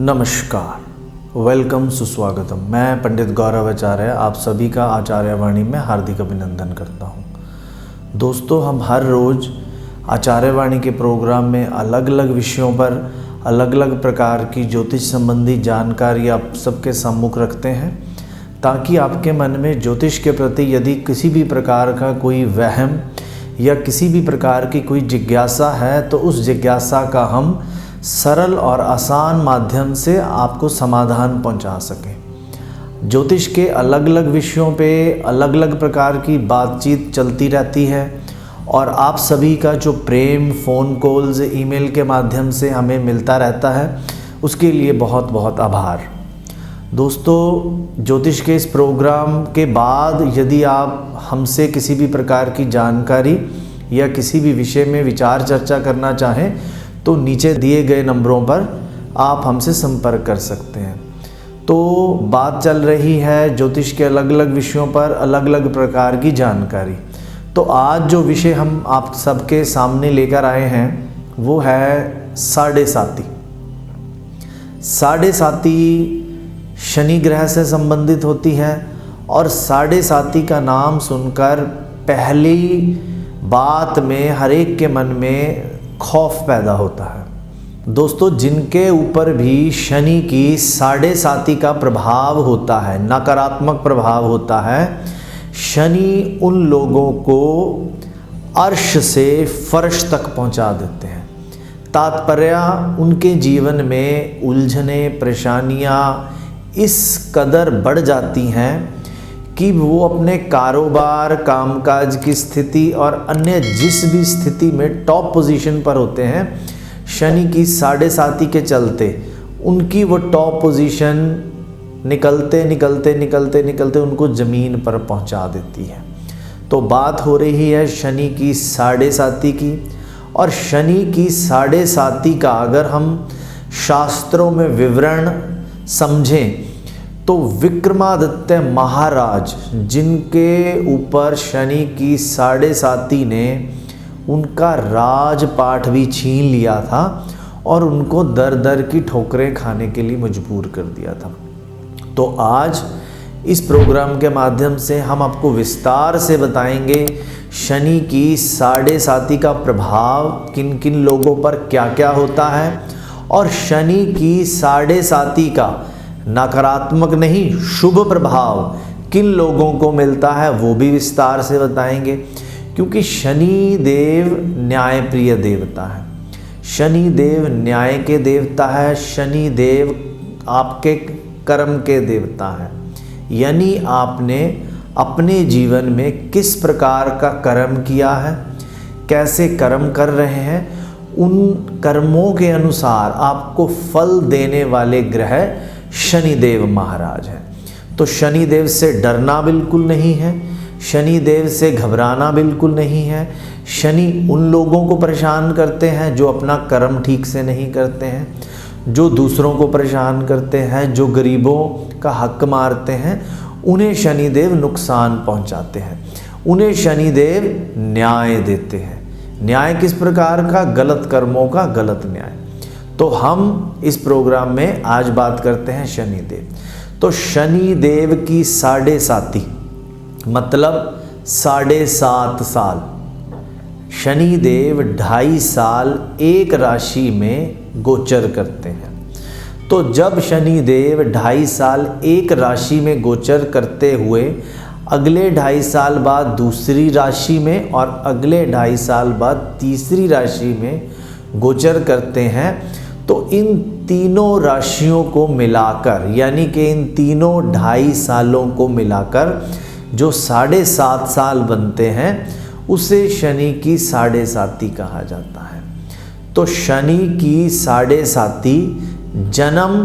नमस्कार, वेलकम, सुस्वागतम। मैं पंडित गौरव आचार्य आप सभी का आचार्यवाणी में हार्दिक अभिनंदन करता हूँ। दोस्तों, हम हर रोज़ आचार्यवाणी के प्रोग्राम में अलग अलग विषयों पर अलग अलग प्रकार की ज्योतिष संबंधी जानकारी आप सबके सम्मुख रखते हैं, ताकि आपके मन में ज्योतिष के प्रति यदि किसी भी प्रकार का कोई वहम या किसी भी प्रकार की कोई जिज्ञासा है तो उस जिज्ञासा का हम सरल और आसान माध्यम से आपको समाधान पहुंचा सकें। ज्योतिष के अलग अलग विषयों पे अलग अलग प्रकार की बातचीत चलती रहती है और आप सभी का जो प्रेम फ़ोन कॉल्स ईमेल के माध्यम से हमें मिलता रहता है, उसके लिए बहुत बहुत आभार। दोस्तों, ज्योतिष के इस प्रोग्राम के बाद यदि आप हमसे किसी भी प्रकार की जानकारी या किसी भी विषय में विचार चर्चा करना चाहें तो नीचे दिए गए नंबरों पर आप हमसे संपर्क कर सकते हैं। तो बात चल रही है ज्योतिष के अलग अलग विषयों पर अलग अलग प्रकार की जानकारी। तो आज जो विषय हम आप सबके सामने लेकर आए हैं वो है साढ़े साती। साढ़े साती शनि ग्रह से संबंधित होती है और साढ़े साती का नाम सुनकर पहली बात में हर एक के मन में खौफ पैदा होता है। दोस्तों, जिनके ऊपर भी शनि की साढ़े साती का प्रभाव होता है, नकारात्मक प्रभाव होता है, शनि उन लोगों को अर्श से फर्श तक पहुंचा देते हैं। तात्पर्य, उनके जीवन में उलझने परेशानियां इस कदर बढ़ जाती हैं कि वो अपने कारोबार कामकाज की स्थिति और अन्य जिस भी स्थिति में टॉप पोजीशन पर होते हैं, शनि की साढ़े साती के चलते उनकी वो टॉप पोजीशन निकलते निकलते निकलते निकलते उनको ज़मीन पर पहुंचा देती है। तो बात हो रही है शनि की साढ़े साती की। और शनि की साढ़े साती का अगर हम शास्त्रों में विवरण समझें तो विक्रमादित्य महाराज, जिनके ऊपर शनि की साढ़े साती ने उनका राजपाट भी छीन लिया था और उनको दर दर की ठोकरें खाने के लिए मजबूर कर दिया था। तो आज इस प्रोग्राम के माध्यम से हम आपको विस्तार से बताएंगे शनि की साढ़े साती का प्रभाव किन किन लोगों पर क्या क्या होता है और शनि की साढ़े साती का नकारात्मक नहीं शुभ प्रभाव किन लोगों को मिलता है वो भी विस्तार से बताएंगे। क्योंकि शनि देव न्याय प्रिय देवता है, शनि देव न्याय के देवता है, शनि देव आपके कर्म के देवता है। यानी आपने अपने जीवन में किस प्रकार का कर्म किया है, कैसे कर्म कर रहे हैं, उन कर्मों के अनुसार आपको फल देने वाले ग्रह शनिदेव महाराज हैं। तो शनिदेव से डरना बिल्कुल नहीं है, शनिदेव से घबराना बिल्कुल नहीं है। शनि उन लोगों को परेशान करते हैं जो अपना कर्म ठीक से नहीं करते हैं, जो दूसरों को परेशान करते हैं, जो गरीबों का हक मारते हैं, उन्हें शनिदेव नुकसान पहुंचाते हैं, उन्हें शनिदेव न्याय देते हैं। न्याय किस प्रकार का? गलत कर्मों का गलत न्याय। तो हम इस प्रोग्राम में आज बात करते हैं शनिदेव। तो शनिदेव की साढ़े साती मतलब 7.5 साल। शनिदेव 2.5 साल एक राशि में गोचर करते हैं। तो जब शनिदेव 2.5 साल एक राशि में गोचर करते हुए अगले 2.5 साल बाद दूसरी राशि में और अगले 2.5 साल बाद तीसरी राशि में गोचर करते हैं, तो इन तीनों राशियों को मिलाकर, यानी कि इन तीनों 2.5 सालों को मिलाकर जो 7.5 साल बनते हैं, उसे शनि की साढ़े साती कहा जाता है। तो शनि की साढ़े साती जन्म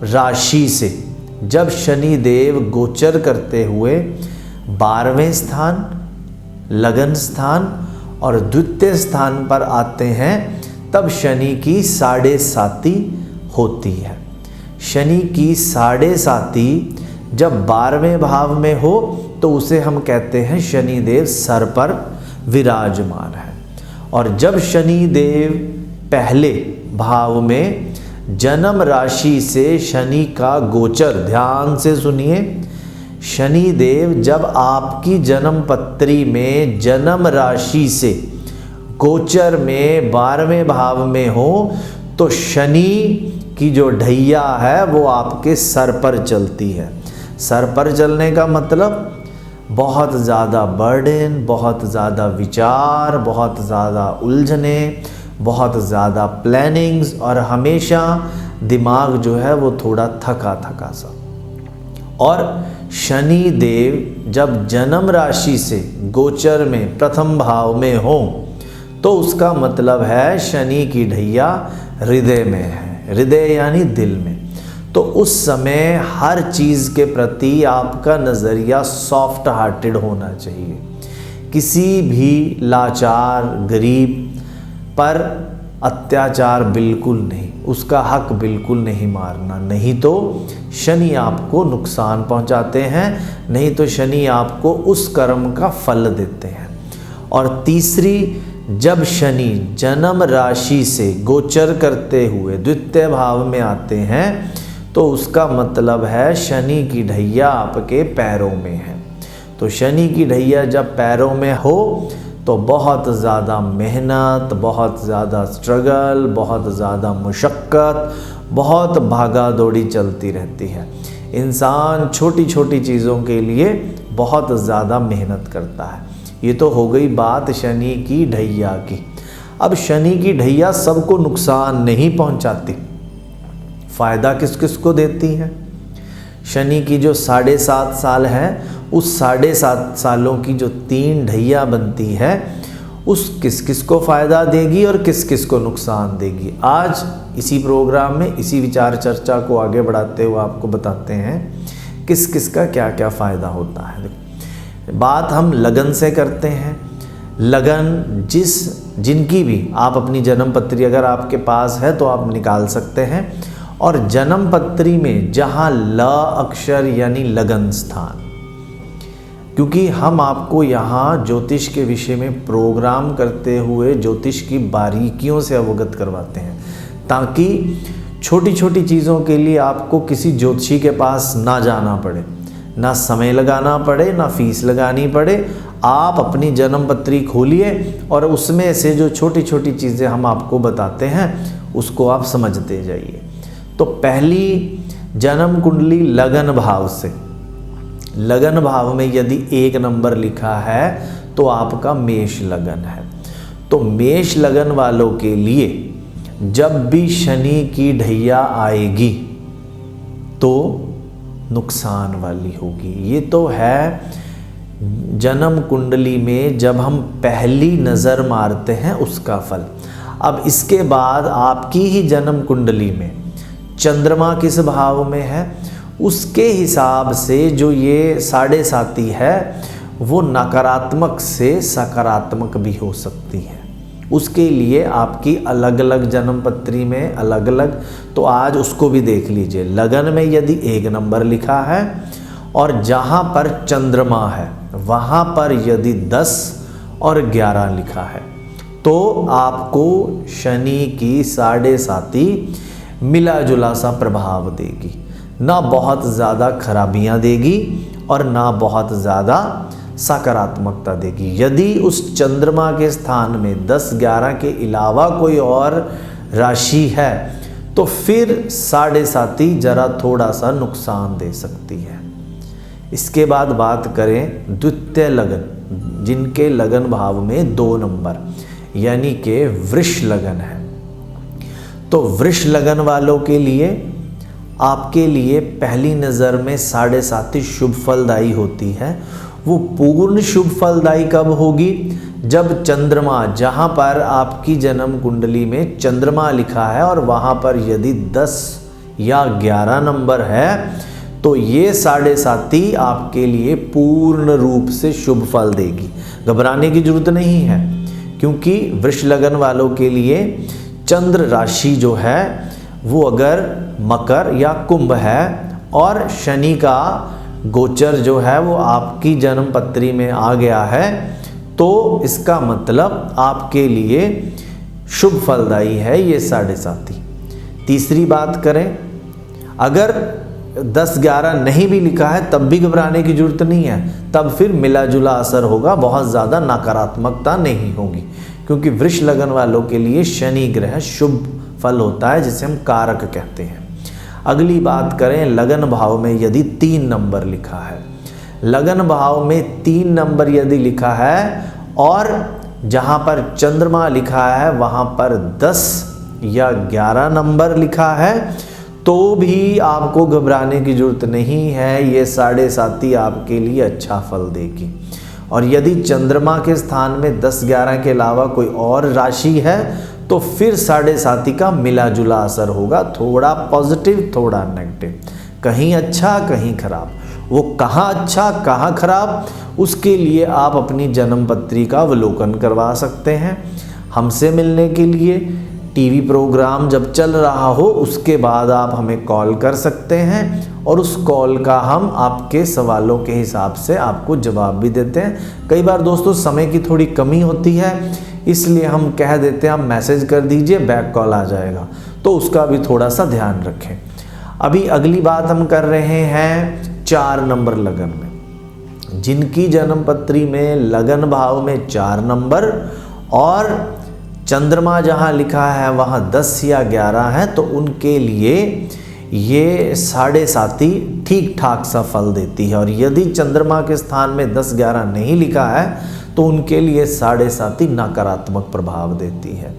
राशि से जब शनि देव गोचर करते हुए 12वें स्थान, लगन स्थान और द्वितीय स्थान पर आते हैं, तब शनि की साढ़े साती होती है। शनि की साढ़े साती जब 12वें भाव में हो तो उसे हम कहते हैं शनिदेव सर पर विराजमान है। और जब शनिदेव पहले भाव में जन्म राशि से शनि का गोचर, ध्यान से सुनिए, शनि देव जब आपकी जन्म पत्री में जन्म राशि से गोचर में 12वें भाव में हो तो शनि की जो ढैया है वो आपके सर पर चलती है। सर पर चलने का मतलब बहुत ज़्यादा बर्डन, बहुत ज़्यादा विचार, बहुत ज़्यादा उलझने, बहुत ज़्यादा प्लानिंग्स, और हमेशा दिमाग जो है वो थोड़ा थका थका सा। और शनि देव जब जन्म राशि से गोचर में प्रथम भाव में हो तो उसका मतलब है शनि की ढैया हृदय में है, हृदय यानी दिल में। तो उस समय हर चीज़ के प्रति आपका नज़रिया सॉफ्ट हार्टेड होना चाहिए। किसी भी लाचार गरीब पर अत्याचार बिल्कुल नहीं, उसका हक बिल्कुल नहीं मारना, नहीं तो शनि आपको नुकसान पहुंचाते हैं, नहीं तो शनि आपको उस कर्म का फल देते हैं। और तीसरी, जब शनि जन्म राशि से गोचर करते हुए द्वितीय भाव में आते हैं तो उसका मतलब है शनि की ढैया आपके पैरों में है। तो शनि की ढैया जब पैरों में हो तो बहुत ज़्यादा मेहनत, बहुत ज़्यादा स्ट्रगल, बहुत ज़्यादा मुशक्क़त, बहुत भागा दौड़ी चलती रहती है। इंसान छोटी छोटी चीज़ों के लिए बहुत ज़्यादा मेहनत करता है। ये तो हो गई बात शनि की ढैया की। अब शनि की ढैया सबको नुकसान नहीं पहुंचाती, फ़ायदा किस किस को देती है। शनि की जो 7.5 साल है, उस 7.5 सालों की जो 3 ढैया बनती है, उस किस किस को फ़ायदा देगी और किस किस को नुकसान देगी। आज इसी प्रोग्राम में इसी विचार चर्चा को आगे बढ़ाते हुए आपको बताते हैं किस किस का क्या क्या फ़ायदा होता है। बात हम लगन से करते हैं। लगन जिनकी भी आप अपनी जन्म पत्री अगर आपके पास है तो आप निकाल सकते हैं। और जन्म पत्री में जहाँ ल अक्षर यानी लगन स्थान, क्योंकि हम आपको यहाँ ज्योतिष के विषय में प्रोग्राम करते हुए ज्योतिष की बारीकियों से अवगत करवाते हैं, ताकि छोटी छोटी चीज़ों के लिए आपको किसी ज्योतिषी के पास ना जाना पड़े, ना समय लगाना पड़े, ना फीस लगानी पड़े। आप अपनी जन्म पत्री खोलिए और उसमें से जो छोटी छोटी चीज़ें हम आपको बताते हैं उसको आप समझते जाइए। तो पहली जन्म कुंडली लगन भाव से, लगन भाव में यदि 1 नंबर लिखा है तो आपका मेष लगन है। तो मेष लगन वालों के लिए जब भी शनि की ढैया आएगी तो नुकसान वाली होगी। ये तो है जन्म कुंडली में जब हम पहली नज़र मारते हैं उसका फल। अब इसके बाद आपकी ही जन्म कुंडली में चंद्रमा किस भाव में है, उसके हिसाब से जो ये 7.5 है वो नकारात्मक से सकारात्मक भी हो सकती है। उसके लिए आपकी अलग अलग जन्म पत्री में अलग अलग, तो आज उसको भी देख लीजिए। लगन में यदि 1 नंबर लिखा है और जहाँ पर चंद्रमा है वहाँ पर यदि 10 और 11 लिखा है तो आपको शनि की 7.5 मिला जुला सा प्रभाव देगी। ना बहुत ज़्यादा खराबियाँ देगी और ना बहुत ज़्यादा सकारात्मकता देगी। यदि उस चंद्रमा के स्थान में 10-11 के अलावा कोई और राशि है तो फिर 7.5 जरा थोड़ा सा नुकसान दे सकती है। इसके बाद बात करें द्वितीय लगन, जिनके लगन भाव में 2 नंबर यानी कि वृष लगन है। तो वृष लगन वालों के लिए आपके लिए पहली नज़र में 7.5 शुभ फलदायी होती है। वो पूर्ण शुभ फलदायी कब होगी, जब चंद्रमा, जहाँ पर आपकी जन्म कुंडली में चंद्रमा लिखा है और वहाँ पर यदि 10 या 11 नंबर है तो ये 7.5 आपके लिए पूर्ण रूप से शुभ फल देगी। घबराने की जरूरत नहीं है, क्योंकि वृष लगन वालों के लिए चंद्र राशि जो है वो अगर मकर या कुंभ है और शनि का गोचर जो है वो आपकी जन्म पत्री में आ गया है तो इसका मतलब आपके लिए शुभ फलदायी है ये 7.5। तीसरी बात करें, अगर 10-11 नहीं भी लिखा है तब भी घबराने की जरूरत नहीं है, तब फिर मिला जुला असर होगा, बहुत ज़्यादा नकारात्मकता नहीं होगी, क्योंकि वृष लगन वालों के लिए शनि ग्रह शुभ फल होता है, जिसे हम कारक कहते हैं। अगली बात करें, लगन भाव में यदि 3 नंबर लिखा है, लगन भाव में 3 नंबर यदि लिखा है और जहाँ पर चंद्रमा लिखा है वहाँ पर 10 या 11 नंबर लिखा है, तो भी आपको घबराने की जरूरत नहीं है, ये 7.5 आपके लिए अच्छा फल देगी। और यदि चंद्रमा के स्थान में 10-11 के अलावा कोई और राशि है तो फिर 7.5 का मिला जुला असर होगा, थोड़ा पॉजिटिव थोड़ा नेगेटिव, कहीं अच्छा कहीं खराब। वो कहाँ अच्छा कहाँ खराब, उसके लिए आप अपनी जन्म पत्री का अवलोकन करवा सकते हैं। हमसे मिलने के लिए टीवी प्रोग्राम जब चल रहा हो उसके बाद आप हमें कॉल कर सकते हैं और उस कॉल का हम आपके सवालों के हिसाब से आपको जवाब भी देते हैं। कई बार दोस्तों समय की थोड़ी कमी होती है, इसलिए हम कह देते हैं आप मैसेज कर दीजिए, बैक कॉल आ जाएगा, तो उसका भी थोड़ा सा ध्यान रखें। अभी अगली बात हम कर रहे हैं 4 नंबर लगन में। जिनकी जन्म पत्री में लगन भाव में 4 नंबर और चंद्रमा जहाँ लिखा है वहाँ 10 या 11 है, तो उनके लिए ये 7.5 ठीक ठाक सा फल देती है। और यदि चंद्रमा के स्थान में 10-11 नहीं लिखा है तो उनके लिए 7.5 नकारात्मक प्रभाव देती है।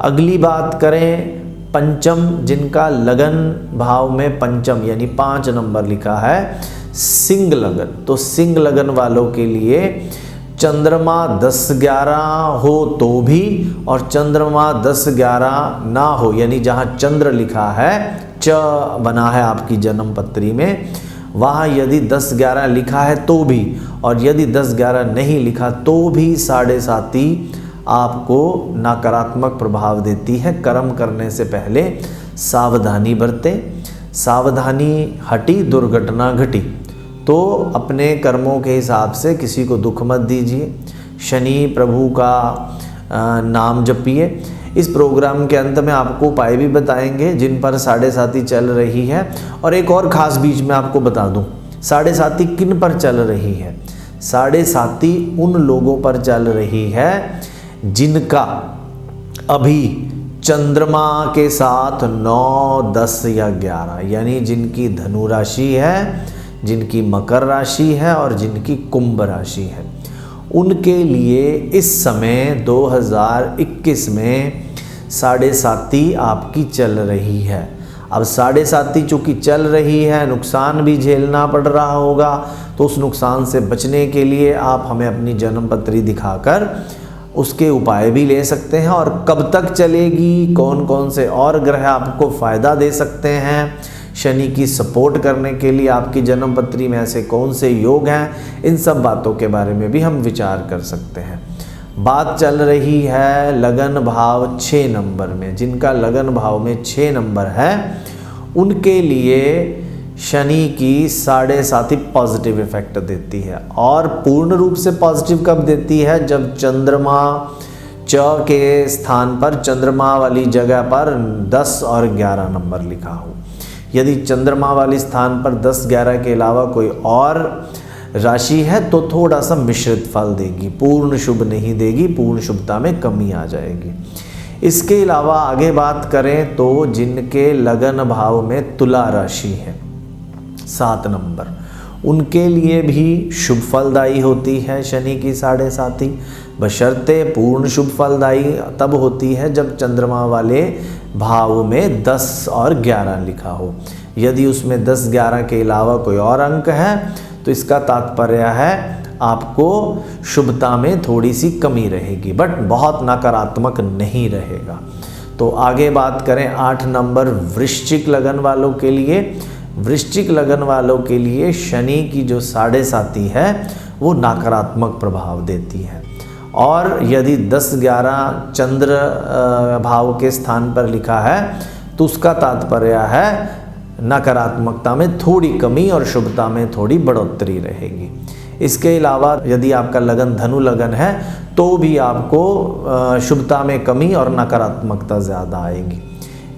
अगली बात करें पंचम, जिनका लगन भाव में पंचम यानी 5 नंबर लिखा है, सिंह लगन, तो सिंह लगन वालों के लिए चंद्रमा 10-11 हो तो भी और चंद्रमा 10-11 ना हो, यानी जहाँ चंद्र लिखा है च बना है आपकी जन्म पत्री में, वहाँ यदि 10-11 लिखा है तो भी और यदि 10-11 नहीं लिखा तो भी 7.5 आपको नकारात्मक प्रभाव देती है। कर्म करने से पहले सावधानी बरतें, सावधानी हटी दुर्घटना घटी, तो अपने कर्मों के हिसाब से किसी को दुख मत दीजिए। शनि प्रभु का नाम जपिए। इस प्रोग्राम के अंत में आपको उपाय भी बताएंगे जिन पर 7.5 चल रही है। और एक और ख़ास बीच में आपको बता दूं, 7.5 किन पर चल रही है। 7.5 उन लोगों पर चल रही है जिनका अभी चंद्रमा के साथ 9, 10 या 11, यानी जिनकी धनु राशि है, जिनकी मकर राशि है और जिनकी कुंभ राशि है, उनके लिए इस समय 2021 में 7.5 आपकी चल रही है। अब 7.5 चूँकि चल रही है, नुकसान भी झेलना पड़ रहा होगा, तो उस नुकसान से बचने के लिए आप हमें अपनी जन्म पत्री दिखाकर उसके उपाय भी ले सकते हैं। और कब तक चलेगी, कौन कौन से और ग्रह आपको फ़ायदा दे सकते हैं, शनि की सपोर्ट करने के लिए आपकी जन्म पत्री में ऐसे कौन से योग हैं, इन सब बातों के बारे में भी हम विचार कर सकते हैं। बात चल रही है लगन भाव 6 नंबर में। जिनका लगन भाव में 6 नंबर है उनके लिए शनि की 7.5 पॉजिटिव इफेक्ट देती है। और पूर्ण रूप से पॉजिटिव कब देती है, जब चंद्रमा च के स्थान पर चंद्रमा वाली जगह पर 10 और 11 नंबर लिखा हो। यदि चंद्रमा वाली स्थान पर 10-11 के अलावा कोई और राशि है तो थोड़ा सा मिश्रित फल देगी, पूर्ण शुभ नहीं देगी, पूर्ण शुभता में कमी आ जाएगी। इसके अलावा आगे बात करें तो जिनके लगन भाव में तुला राशि है 7 नंबर, उनके लिए भी शुभ फलदायी होती है शनि की 7.5, बशर्ते पूर्ण शुभ फलदायी तब होती है जब चंद्रमा वाले भाव में 10 और 11 लिखा हो। यदि उसमें 10-11 के अलावा कोई और अंक है तो इसका तात्पर्य है आपको शुभता में थोड़ी सी कमी रहेगी, बट बहुत नकारात्मक नहीं रहेगा। तो आगे बात करें 8 नंबर वृश्चिक लगन वालों के लिए। वृश्चिक लगन वालों के लिए शनि की जो 7.5 है वो नकारात्मक प्रभाव देती है। और यदि 10-11 चंद्र भाव के स्थान पर लिखा है तो उसका तात्पर्य है नकारात्मकता में थोड़ी कमी और शुभता में थोड़ी बढ़ोतरी रहेगी। इसके अलावा यदि आपका लगन धनु लगन है तो भी आपको शुभता में कमी और नकारात्मकता ज़्यादा आएगी।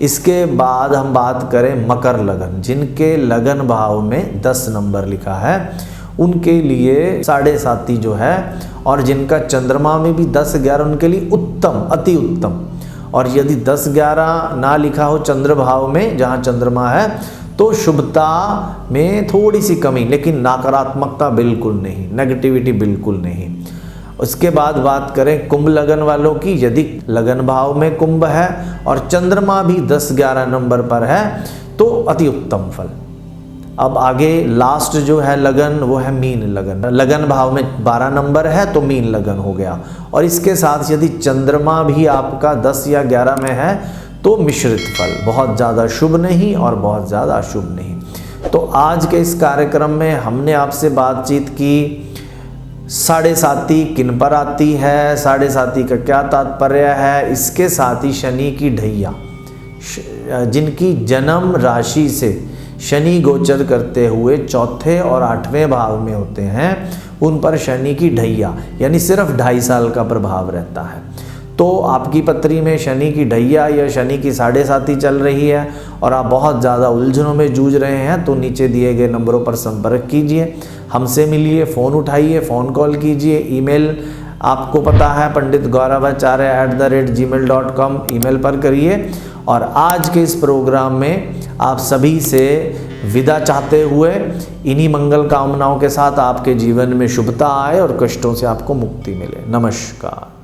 इसके बाद हम बात करें मकर लगन, जिनके लगन भाव में 10 नंबर लिखा है उनके लिए 7.5 जो है, और जिनका चंद्रमा में भी 10-11 उनके लिए उत्तम, अति उत्तम। और यदि 10-11 ना लिखा हो चंद्र भाव में जहाँ चंद्रमा है तो शुभता में थोड़ी सी कमी, लेकिन नकारात्मकता बिल्कुल नहीं, नेगेटिविटी बिल्कुल नहीं। उसके बाद बात करें कुंभ लगन वालों की, यदि लगन भाव में कुंभ है और चंद्रमा भी 10-11 नंबर पर है तो अति उत्तम फल। अब आगे लास्ट जो है लगन वो है मीन लगन। लगन भाव में 12 नंबर है तो मीन लगन हो गया, और इसके साथ यदि चंद्रमा भी आपका 10 या 11 में है तो मिश्रित फल, बहुत ज़्यादा शुभ नहीं और बहुत ज़्यादा अशुभ नहीं। तो आज के इस कार्यक्रम में हमने आपसे बातचीत की 7.5 किन पर आती है, 7.5 का क्या तात्पर्य है, इसके साथ ही शनि की ढैया, जिनकी जन्म राशि से शनि गोचर करते हुए 4थे और 8वें भाव में होते हैं, उन पर शनि की ढैया यानी सिर्फ 2.5 साल का प्रभाव रहता है। तो आपकी पत्री में शनि की ढैया या शनि की 7.5 चल रही है और आप बहुत ज़्यादा उलझनों में जूझ रहे हैं, तो नीचे दिए गए नंबरों पर संपर्क कीजिए, हमसे मिलिए, फ़ोन उठाइए, फ़ोन कॉल कीजिए। ईमेल आपको पता है panditgauravacharya@gmail.com ईमेल पर करिए। और आज के इस प्रोग्राम में आप सभी से विदा चाहते हुए इन्हीं मंगल कामनाओं के साथ आपके जीवन में शुभता आए और कष्टों से आपको मुक्ति मिले। नमस्कार।